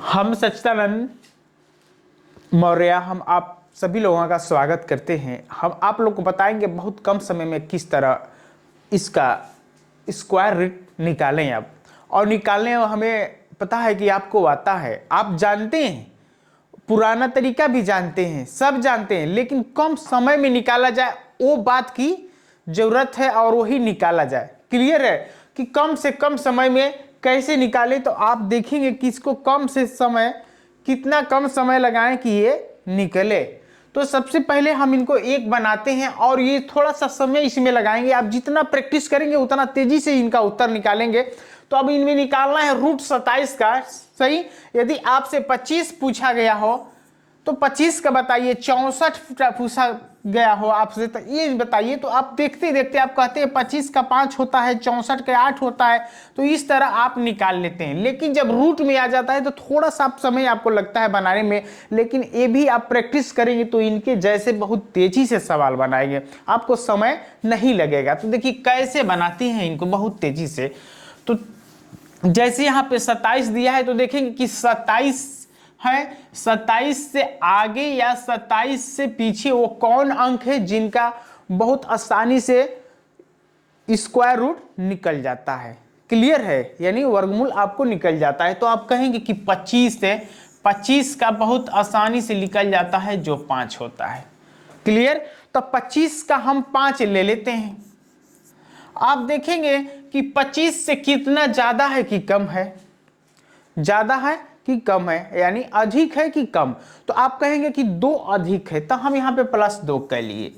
हम सच्चिदानंद मौर्य हम आप सभी लोगों का स्वागत करते हैं। हम आप लोग को बताएंगे बहुत कम समय में किस तरह इसका स्क्वायर रूट निकालें आप, और निकालने में हमें पता है कि आपको आता है, आप जानते हैं, पुराना तरीका भी जानते हैं, सब जानते हैं, लेकिन कम समय में निकाला जाए वो बात की जरूरत है और वही निकाला जाए। क्लियर है कि कम से कम समय में कैसे निकालें, तो आप देखेंगे कि इसको कम से समय कितना कम समय लगाएं कि ये निकले। तो सबसे पहले हम इनको एक बनाते हैं और ये थोड़ा सा समय इसमें लगाएंगे। आप जितना प्रैक्टिस करेंगे उतना तेजी से इनका उत्तर निकालेंगे। तो अब इनमें निकालना है रूट 27 का। सही, यदि आपसे 25 पूछा गया हो तो 25 का बताइए, 64 पूछा गया हो आपसे तो ये बताइए। तो आप देखते देखते आप कहते हैं 25 का 5 होता है, 64 का 8 होता है, तो इस तरह आप निकाल लेते हैं। लेकिन जब रूट में आ जाता है तो थोड़ा सा समय आपको लगता है बनाने में, लेकिन ये भी आप प्रैक्टिस करेंगे तो इनके जैसे बहुत तेजी से सवाल बनाएंगे, आपको समय नहीं लगेगा। तो देखिए कैसे बनाते हैं इनको बहुत तेजी से। तो जैसे यहाँ पे 27 दिया है तो देखेंगे कि 27 है, 27 से आगे या 27 से पीछे वो कौन अंक है जिनका बहुत आसानी से स्क्वायर रूट निकल जाता है। क्लियर है, यानी वर्गमूल आपको निकल जाता है। तो आप कहेंगे कि 25 से 25 का बहुत आसानी से निकल जाता है जो 5 होता है। क्लियर, तो 25 का हम 5 ले लेते हैं। आप देखेंगे कि 25 से कितना ज्यादा है कि कम है, ज्यादा है कि कम है, यानी अधिक है कि कम। तो आप कहेंगे कि 2 अधिक है, तो हम यहाँ पे +2 कर लिए।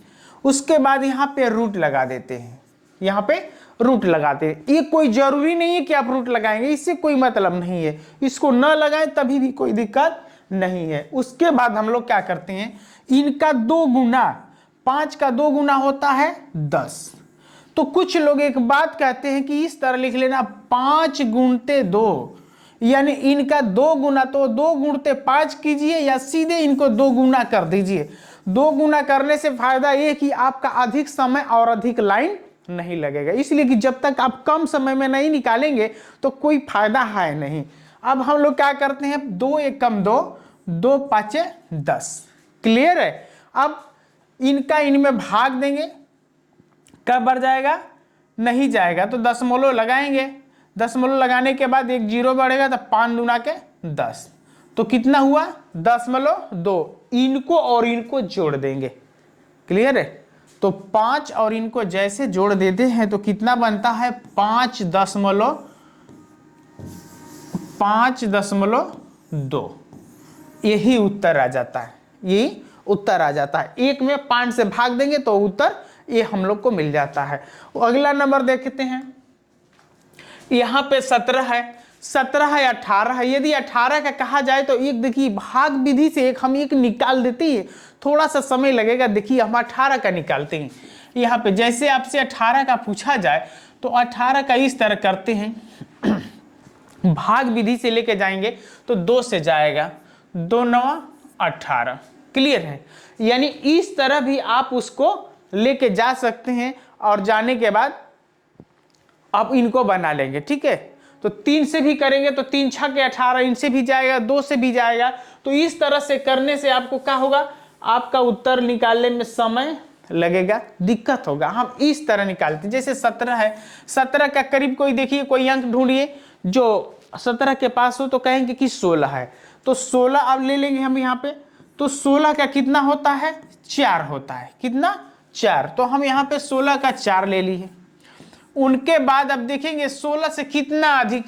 उसके बाद यहाँ पे रूट लगा देते हैं, यहाँ पे रूट लगाते हैं। ये कोई जरूरी नहीं है कि आप रूट लगाएंगे, इससे कोई मतलब नहीं है, इसको न लगाएं तभी भी कोई दिक्कत नहीं है। उसके बाद हम लोग क्या करते हैं, इनका 2 गुना, 5 का 2 गुना होता है 10। तो कुछ लोग एक बात कहते हैं कि इस तरह लिख लेना 5 गुणते 2, यानी इनका 2 गुना, तो 2 गुणते 5 कीजिए या सीधे इनको 2 गुना कर दीजिए। 2 गुना करने से फायदा ये कि आपका अधिक समय और अधिक लाइन नहीं लगेगा, इसलिए कि जब तक आप कम समय में नहीं निकालेंगे तो कोई फायदा है नहीं। अब हम लोग क्या करते हैं, 2 एकम 2, 2 पाँचे 10। क्लियर है, अब इनका इनमें भाग देंगे, कब बढ़ जाएगा, नहीं जाएगा, तो दशमलव लगाएंगे। दशमलव लगाने के बाद एक 0 बढ़ेगा, तो 5 दूना के 10, तो कितना हुआ 0.2। इनको और इनको जोड़ देंगे। क्लियर है, तो 5 और इनको जैसे जोड़ देते हैं तो कितना बनता है 5.2। यही उत्तर आ जाता है, यही उत्तर आ जाता है। एक में 5 से भाग देंगे तो उत्तर ये हम लोग को मिल जाता है। अगला नंबर देखते हैं, यहाँ पे 17 है, 17 है, 18 है। यदि 18 का कहा जाए तो एक देखिए भाग विधि से एक हम एक निकाल देते हैं, थोड़ा सा समय लगेगा। देखिए हम 18 का निकालते हैं। यहाँ पे जैसे आपसे 18 का पूछा जाए तो 18 का इस तरह करते हैं, भाग विधि से लेके जाएंगे तो 2 से जाएगा, 2 9 18। क्लियर है, यानी इस तरह भी आप उसको लेके जा सकते हैं और जाने के बाद आप इनको बना लेंगे। ठीक है, तो 3 से भी करेंगे तो 3 6 के 18, इनसे भी जाएगा, 2 से भी जाएगा। तो इस तरह से करने से आपको क्या होगा, आपका उत्तर निकालने में समय लगेगा, दिक्कत होगा। हम इस तरह निकालते हैं, जैसे 17 है, 17 का करीब कोई देखिए कोई अंक ढूंढिए जो 17 के पास हो, तो कहेंगे कि 16 है, तो 16 अब ले लेंगे हम यहाँ पे। तो 16 का कितना होता है, 4 होता है, कितना 4, तो हम यहाँ पे 16 का 4 ले लिए। उनके बाद अब देखेंगे 16 से कितना अधिक,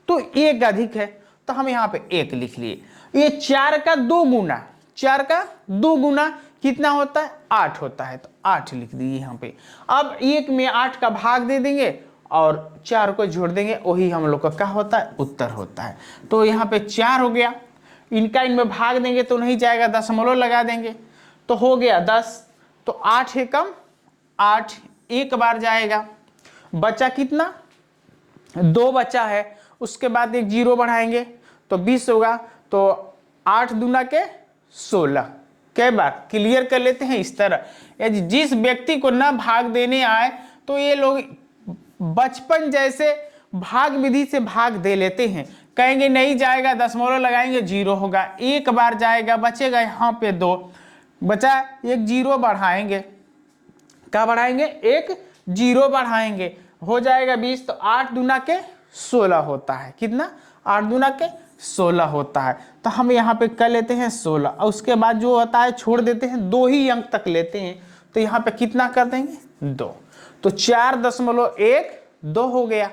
तो 1 अधिक है, तो हम यहाँ पे 1 लिख लिए। ये 4 का 2 गुना, 4 का 2 गुना कितना होता है, 8 होता है, तो 8 लिख दिए यहाँ पे। अब 1 में 8 का भाग दे देंगे और 4 को जोड़ देंगे, वही हम लोग का क्या होता है, उत्तर होता है। तो यहाँ पे 4 हो गया, इनका इनमें भाग देंगे तो नहीं जाएगा, दशमलव लगा देंगे तो हो गया 10। तो 8 एकम 8 एक बार जाएगा, बचा कितना, 2 बचा है। उसके बाद एक 0 बढ़ाएंगे तो 20 होगा, तो 8 दूना के 16 कई बार। क्लियर कर लेते हैं इस तरह। यदि जिस व्यक्ति को ना भाग देने आए तो ये लोग बचपन जैसे भाग विधि से भाग दे लेते हैं। कहेंगे नहीं जाएगा, दशमलव लगाएंगे 0 होगा, एक बार जाएगा, बचेगा यहाँ पे 2, बचा एक 0 बढ़ाएंगे, क्या बढ़ाएंगे, एक 0 बढ़ाएंगे, हो जाएगा 20। तो 8 दूना के 16 होता है, कितना, 8 दूना के 16 होता है। तो हम यहाँ पे कर लेते हैं 16 और उसके बाद जो होता है छोड़ देते हैं, 2 ही अंक तक लेते हैं। तो यहाँ पे कितना कर देंगे, 2। तो 4.12 हो गया,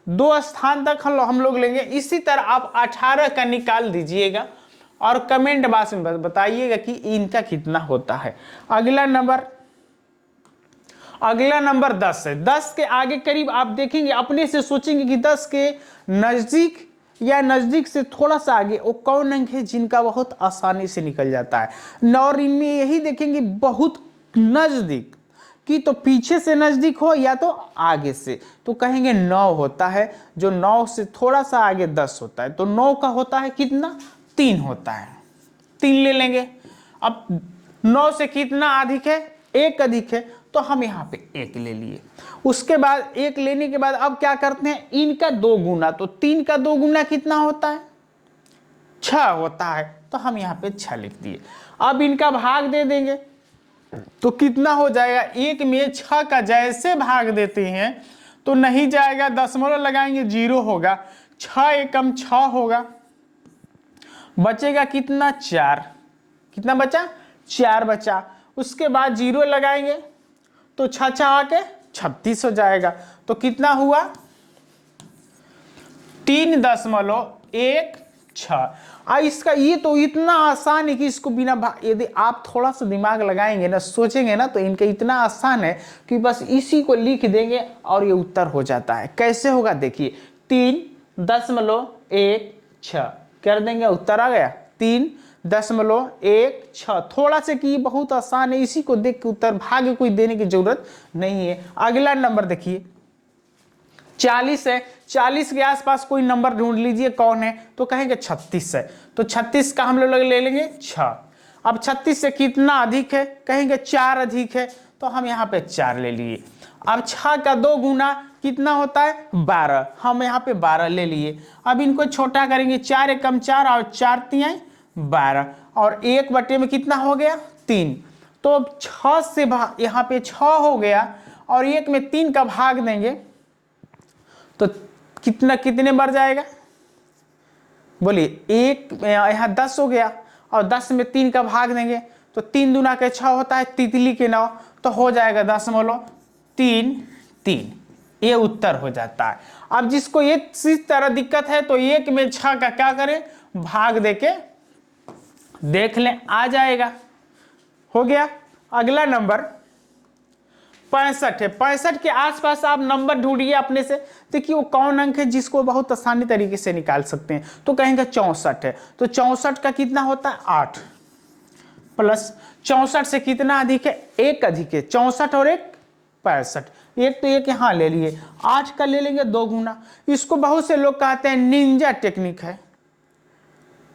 2 स्थान तक हम लोग लेंगे। इसी तरह आप 18 का निकाल दीजिएगा और कमेंट बॉक्स में बताइएगा कि इनका कितना होता है। अगला नंबर 10 है। 10 के आगे करीब आप देखेंगे, अपने से सोचेंगे कि 10 के नजदीक या नजदीक से थोड़ा सा आगे वो कौन अंक है जिनका बहुत आसानी से निकल जाता है। और इनमें यही देखेंगे बहुत नजदीक कि तो पीछे से नजदीक हो या तो आगे से, तो कहेंगे 9 होता है। जो 9 से थोड़ा सा आगे 10 होता है, तो 9 का होता है कितना, 3 होता है, 3 ले लेंगे। अब 9 से कितना अधिक है, 1 अधिक है, तो हम यहाँ पे 1 ले लिए। उसके बाद 1 लेने के बाद अब क्या करते हैं, इनका 2 गुना, तो 3 का 2 गुना कितना होता है, 6 होता है, तो हम यहाँ पे 6 लिख दिए। अब इनका भाग दे देंगे तो कितना हो जाएगा, 1 में 6 का जैसे भाग देते हैं तो नहीं जाएगा, दशमलव लगाएंगे 0 होगा, 6 एकम 6 होगा, बचेगा कितना, 4, कितना बचा, 4 बचा। उसके बाद 0 लगाएंगे तो 6 आके 36 हो जाएगा। तो कितना हुआ, 3.16। इसका ये तो इतना आसान है कि इसको बिना यदि आप थोड़ा सा दिमाग लगाएंगे ना, सोचेंगे ना, तो इनका इतना आसान है कि बस इसी को लिख देंगे और ये उत्तर हो जाता है। कैसे होगा देखिए, 3.16 कर देंगे, उत्तर आ गया 3.16। थोड़ा सा कि बहुत आसान है, इसी को देख के उत्तर, भाग्य कोई देने की जरूरत नहीं है। अगला नंबर देखिए 40 है। 40 के आसपास कोई नंबर ढूंढ लीजिए कौन है, तो कहेंगे 36 है। तो 36 का हम लोग ले लेंगे 6। अब 36 से कितना अधिक है, कहेंगे 4 अधिक है, तो हम यहाँ पे 4 ले लिए। अब 6 का 2 गुना कितना होता है, 12, हम यहाँ पे 12 ले लिए। अब इनको छोटा करेंगे, 4 एकम 4 और 4 तिहाई 12, और 1 बटे में कितना हो गया, 3। तो 6 से यहाँ पे 6 हो गया और 1 में 3 का भाग देंगे तो कितने बढ़ जाएगा, बोलिए, 1 यहाँ 10 हो गया और 10 में 3 का भाग देंगे तो 3 दूना के 6 होता है, तितली के 9, तो हो जाएगा 0.33। ये उत्तर हो जाता है। अब जिसको ये इस तरह दिक्कत है तो 1 में 6 का क्या करें, भाग देके देख लें, आ जाएगा, हो गया। अगला नंबर 65 है। 65 के आसपास आप नंबर ढूंढिए अपने से, देखिए वो कौन अंक है जिसको बहुत आसानी तरीके से निकाल सकते हैं। तो कहेंगे 64 है, तो 64 का कितना होता है, 8 प्लस 64 से कितना अधिक है, 1 अधिक है, 64 और 1 65, एक तो एक यहाँ ले लिए, 8 का ले लेंगे 2 गुना। इसको बहुत से लोग कहते हैं निंजा टेक्निक है।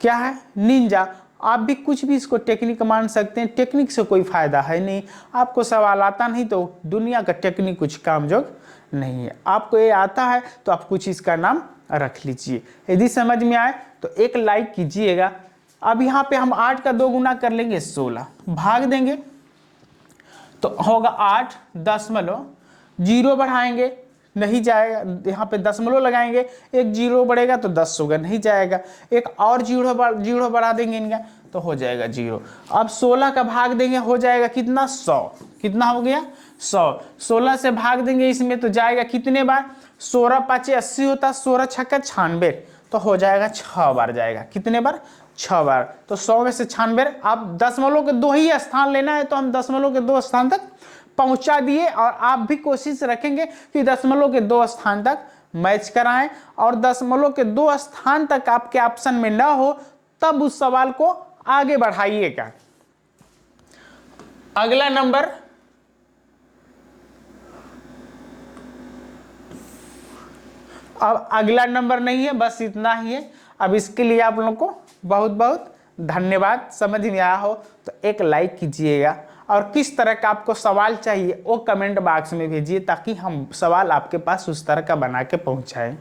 क्या है, निंजा। आप भी कुछ भी इसको टेक्निक मान सकते हैं, टेक्निक से कोई फायदा है नहीं। आपको सवाल आता नहीं तो दुनिया का टेक्निक कुछ कामजोग नहीं है। आपको ये आता है तो आप कुछ इसका नाम रख लीजिए। यदि समझ में आए तो एक लाइक कीजिएगा। अब यहाँ पे हम 8 का 2 गुना कर लेंगे 16, भाग देंगे तो होगा 8.0 बढ़ाएंगे, नहीं जाएगा, यहाँ पे दशमलव लगाएंगे, 1 0 बढ़ेगा तो 10 होगा, नहीं जाएगा, एक और 0 बढ़ा देंगे इनका तो हो जाएगा 0। अब 16 का भाग देंगे, हो जाएगा कितना, 100। कितना हो गया, 100। 16 से भाग देंगे इसमें तो जाएगा कितने बार, 16 5 80 होता, 16 6 96, तो हो जाएगा 6 बार जाएगा, कितने बार, 6 बार। तो 100 में से 96, अब दशमलव के 2 ही स्थान लेना है तो हम दशमलव के 2 स्थान तक पहुंचा दिए, और आप भी कोशिश रखेंगे कि दशमलव के 2 स्थान तक मैच कराएं, और दशमलव के 2 स्थान तक आपके ऑप्शन में ना हो तब उस सवाल को आगे बढ़ाइएगा। अगला नंबर अब अगला नंबर नहीं है, बस इतना ही है। अब इसके लिए आप लोगों को बहुत बहुत धन्यवाद। समझ में आया हो तो एक लाइक कीजिएगा, और किस तरह का आपको सवाल चाहिए वो कमेंट बॉक्स में भेजिए ताकि हम सवाल आपके पास उस तरह का बना के पहुंचाएं।